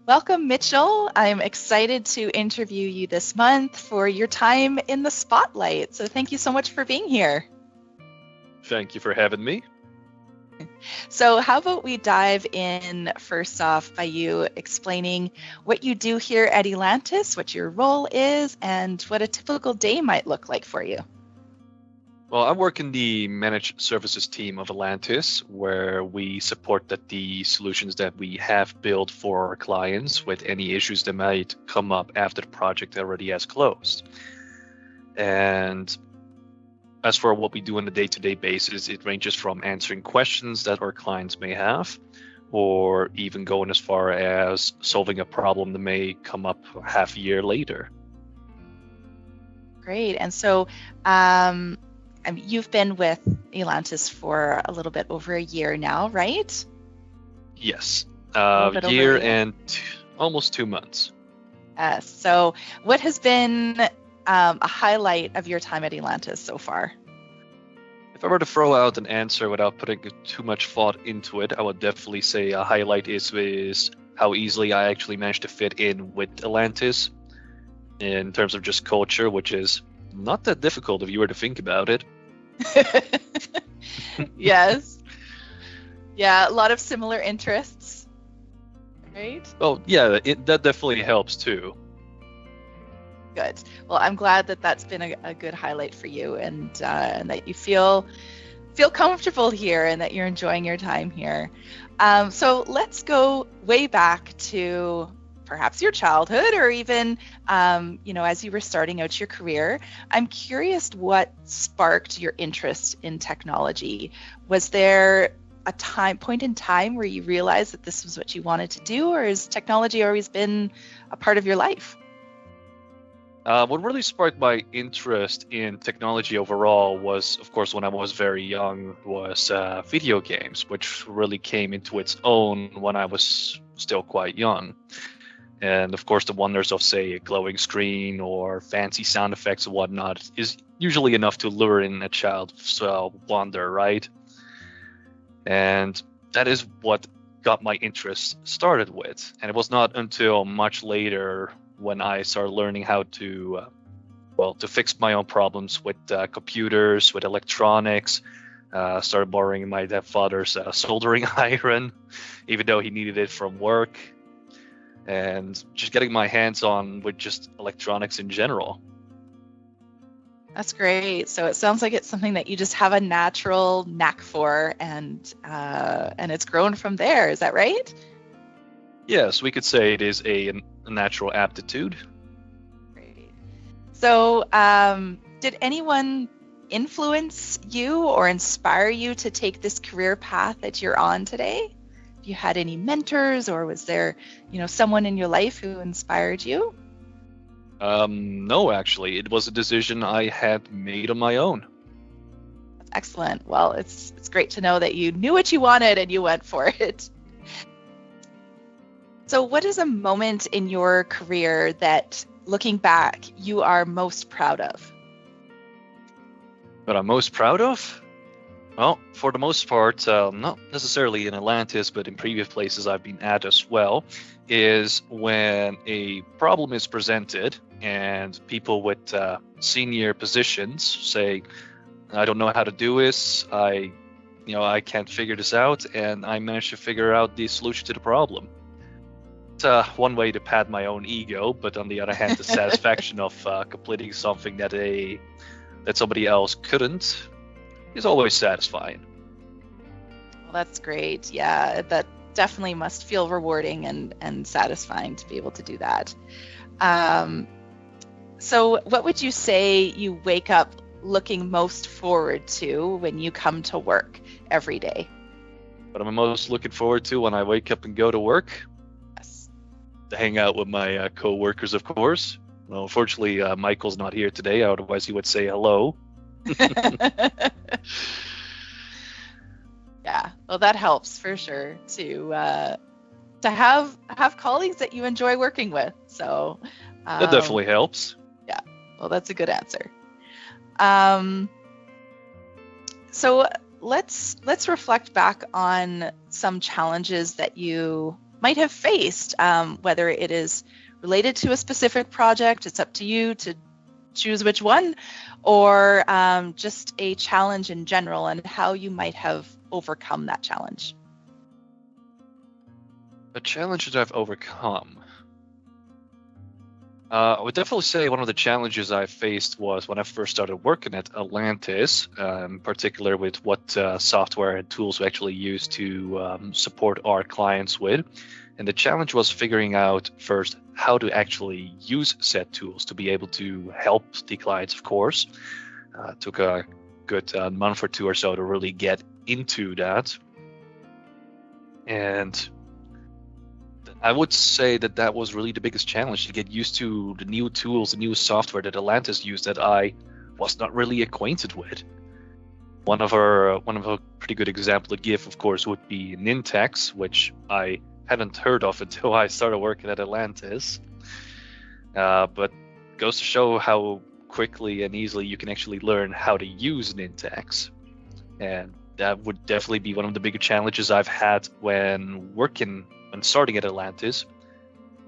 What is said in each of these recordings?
Welcome, Mitchell. I'm excited to interview you this month for your time in the spotlight. So thank you so much for being here. Thank you for having me. So how about we dive in first off by you explaining what you do here at Elantis, what your role is, and what a typical day might look like for you. Well, I work in the managed services team of Elantis, where we support the solutions that we have built for our clients with any issues that might come up after the project already has closed. And as for what we do on a day-to-day basis, it ranges from answering questions that our clients may have, or even going as far as solving a problem that may come up half a year later. Great. And so you've been with Elantis for a little bit over a year now, right? Yes, a year and almost 2 months. So what has been a highlight of your time at Elantis so far? If I were to throw out an answer without putting too much thought into it, I would definitely say a highlight is how easily I actually managed to fit in with Elantis in terms of just culture, which is not that difficult if you were to think about it. Yes. Yeah, a lot of similar interests, right? Oh, yeah, that definitely helps too. Good. Well, I'm glad that that's been a good highlight for you, and that you feel comfortable here and that you're enjoying your time here. So let's go way back to perhaps your childhood, or even as you were starting out your career. I'm curious what sparked your interest in technology. Was there a point in time where you realized that this was what you wanted to do, or has technology always been a part of your life? What really sparked my interest in technology overall was, of course, when I was very young, was video games, which really came into its own when I was still quite young. And of course, the wonders of, say, a glowing screen or fancy sound effects and whatnot is usually enough to lure in a child's wonder, right? And that is what got my interest started with. And it was not until much later when I started learning how to fix my own problems with computers, with electronics. Started borrowing my father's soldering iron, even though he needed it from work. And just getting my hands on with just electronics in general. That's great. So it sounds like it's something that you just have a natural knack for, and it's grown from there. Is that right? Yes, we could say it is a natural aptitude. Great. So did anyone influence you or inspire you to take this career path that you're on today? You had any mentors, or was there, someone in your life who inspired you? No, actually, it was a decision I had made on my own. That's excellent. Well, it's great to know that you knew what you wanted and you went for it. So what is a moment in your career that, looking back, you are most proud of? What I'm most proud of? Well, for the most part, not necessarily in Elantis, but in previous places I've been at as well, is when a problem is presented and people with senior positions say, I don't know how to do this, I can't figure this out, and I managed to figure out the solution to the problem. It's one way to pad my own ego, but on the other hand, the satisfaction of completing something that somebody else couldn't is always satisfying. Well, that's great. Yeah, that definitely must feel rewarding and satisfying to be able to do that. So what would you say you wake up looking most forward to when you come to work every day? What I'm most looking forward to when I wake up and go to work? Yes. To hang out with my co-workers, of course. Well, unfortunately, Michael's not here today, otherwise he would say hello. Yeah, well, that helps for sure to have colleagues that you enjoy working with. So that definitely helps. Yeah, well, that's a good answer. So let's reflect back on some challenges that you might have faced, whether it is related to a specific project, it's up to you to choose which one, or just a challenge in general and how you might have overcome that challenge. A challenge that I've overcome. I would definitely say one of the challenges I faced was when I first started working at Elantis, in particular with what software and tools we actually use to support our clients with. And the challenge was figuring out first how to actually use said tools to be able to help the clients, of course. Took a good month or two or so to really get into that. And I would say that that was really the biggest challenge, to get used to the new tools, the new software that Elantis used that I was not really acquainted with. One of a pretty good example to give, of course, would be Nintex, which I hadn't heard of until I started working at Elantis. But goes to show how quickly and easily you can actually learn how to use Nintex. And that would definitely be one of the bigger challenges I've had when starting at Elantis,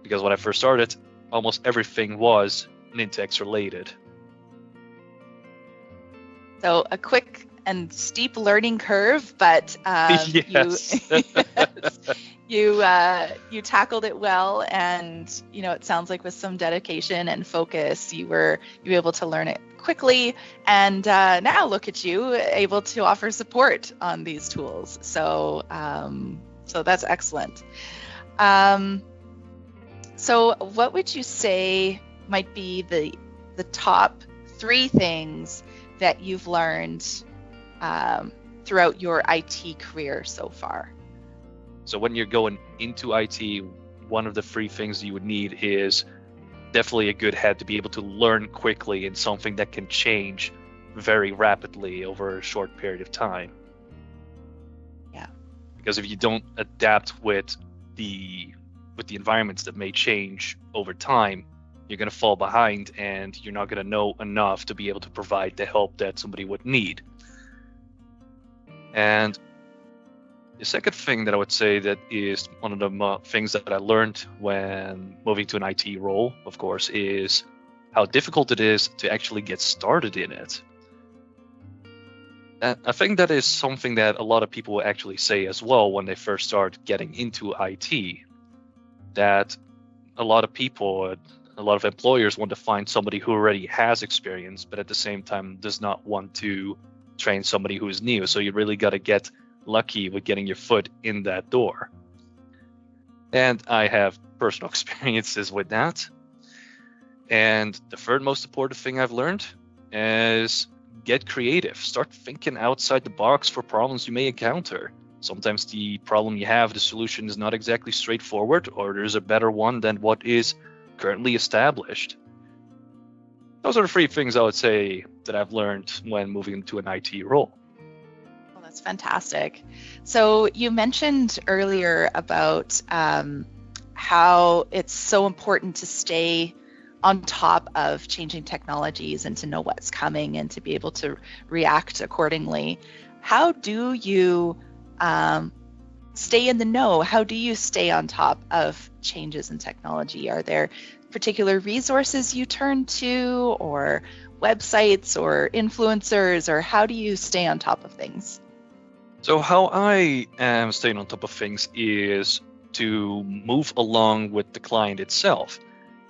because when I first started, almost everything was Nintex related. So a quick and steep learning curve, but yes. you tackled it well, and it sounds like with some dedication and focus, you were able to learn it quickly, and now look at you, able to offer support on these tools. So that's excellent. So what would you say might be the top 3 things that you've learned throughout your IT career so far? So when you're going into IT, one of the 3 things you would need is definitely a good head to be able to learn quickly in something that can change very rapidly over a short period of time. Yeah. Because if you don't adapt with the environments that may change over time, you're going to fall behind, and you're not going to know enough to be able to provide the help that somebody would need. And the second thing that I would say that is one of the things that I learned when moving to an IT role, of course, is how difficult it is to actually get started in it. And I think that is something that a lot of people will actually say as well when they first start getting into IT, that a lot of people, a lot of employers want to find somebody who already has experience, but at the same time does not want to train somebody who is new. So you really got to get lucky with getting your foot in that door. And I have personal experiences with that. And the third most important thing I've learned is get creative. Start thinking outside the box for problems you may encounter. Sometimes the problem you have, the solution is not exactly straightforward, or there's a better one than what is currently established. Those are the 3 things I would say that I've learned when moving into an IT role. Well, that's fantastic. So you mentioned earlier about how it's so important to stay on top of changing technologies and to know what's coming and to be able to react accordingly. How do you stay in the know? How do you stay on top of changes in technology? Are there particular resources you turn to, or websites or influencers, or how do you stay on top of things? So how I am staying on top of things is to move along with the client itself.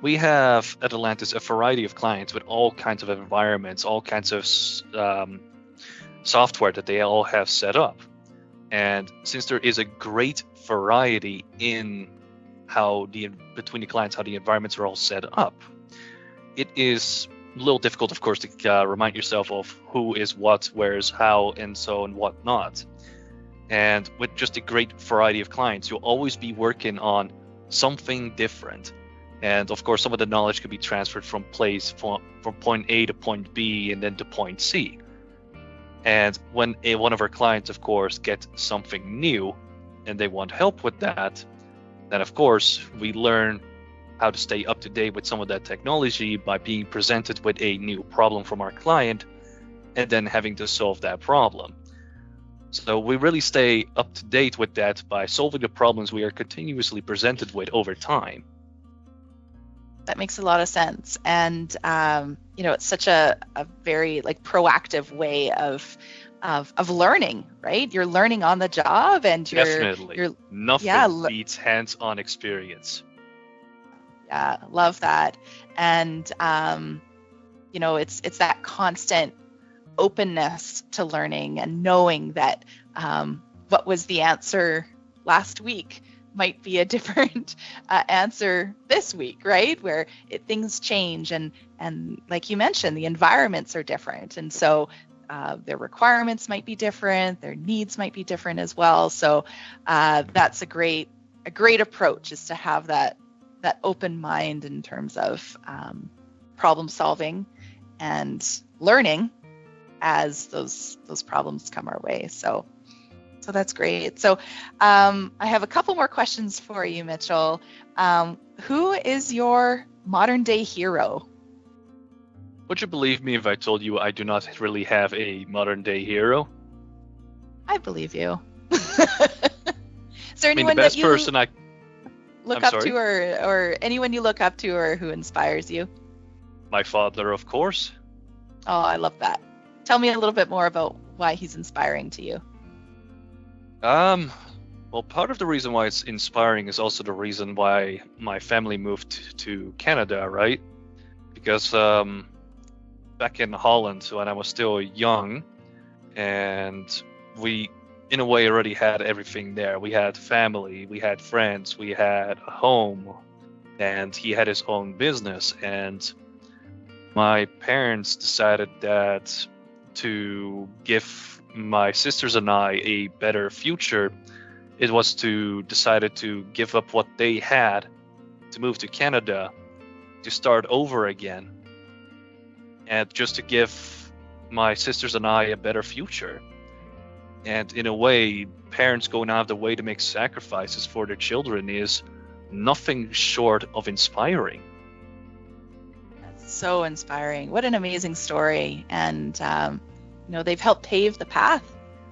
We have at Elantis a variety of clients with all kinds of environments, all kinds of software that they all have set up. And since there is a great variety in between the clients, how the environments are all set up, it is a little difficult, of course, to remind yourself of who is what, where is how, and so and whatnot. And with just a great variety of clients, you'll always be working on something different. And of course, some of the knowledge could be transferred from point A to point B and then to point C. And when one of our clients, of course, gets something new and they want help with that, then of course we learn how to stay up to date with some of that technology by being presented with a new problem from our client and then having to solve that problem. So we really stay up to date with that by solving the problems we are continuously presented with over time. That makes a lot of sense. And, it's such a very like proactive way of learning, right? You're learning on the job, and Definitely. Nothing beats hands-on experience. Yeah, love that. And, it's that constant openness to learning and knowing that what was the answer last week might be a different answer this week, right? Where things change, and like you mentioned, the environments are different, and so their requirements might be different, their needs might be different as well. So that's a great approach, is to have that open mind in terms of problem solving and learning as those problems come our way. So that's great. So I have a couple more questions for you, Mitchell. Who is your modern day hero? Would you believe me if I told you I do not really have a modern day hero? I believe you. Is there anyone the best that you person I look up to, or anyone you look up to, or who inspires you? My father, of course. Oh, I love that. Tell me a little bit more about why he's inspiring to you. Well, part of the reason why it's inspiring is also the reason why my family moved to Canada, right? Because back in Holland, when I was still young, and we, in a way, already had everything there. We had family, we had friends, we had a home, and he had his own business. And my parents decided that to give my sisters and I a better future, it was decided to give up what they had to move to Canada, to start over again, and just to give my sisters and I a better future. And in a way, parents going out of the way to make sacrifices for their children is nothing short of inspiring. That's so inspiring. What an amazing story. And they've helped pave the path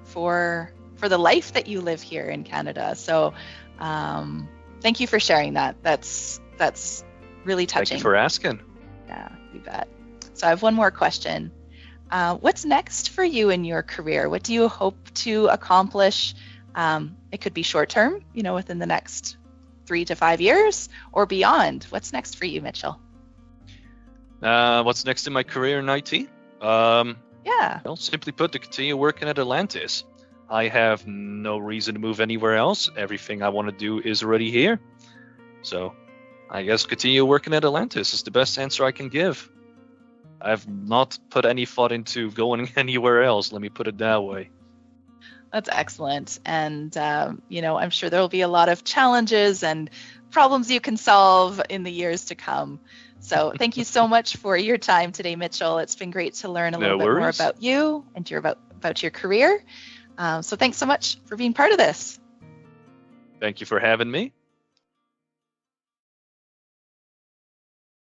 for the life that you live here in Canada. So thank you for sharing that. That's really touching. Thank you for asking. Yeah, you bet. So I have one more question. What's next for you in your career? What do you hope to accomplish? It could be short term, within the next 3 to 5 years, or beyond. What's next for you, Mitchell? What's next in my career in IT? Yeah. Well, simply put, to continue working at Elantis. I have no reason to move anywhere else. Everything I want to do is already here. So I guess continue working at Elantis is the best answer I can give. I've not put any thought into going anywhere else, let me put it that way. That's excellent. And, I'm sure there will be a lot of challenges and problems you can solve in the years to come. So thank you so much for your time today, Mitchell. It's been great to learn a little bit more about you and about your career. So thanks so much for being part of this. Thank you for having me.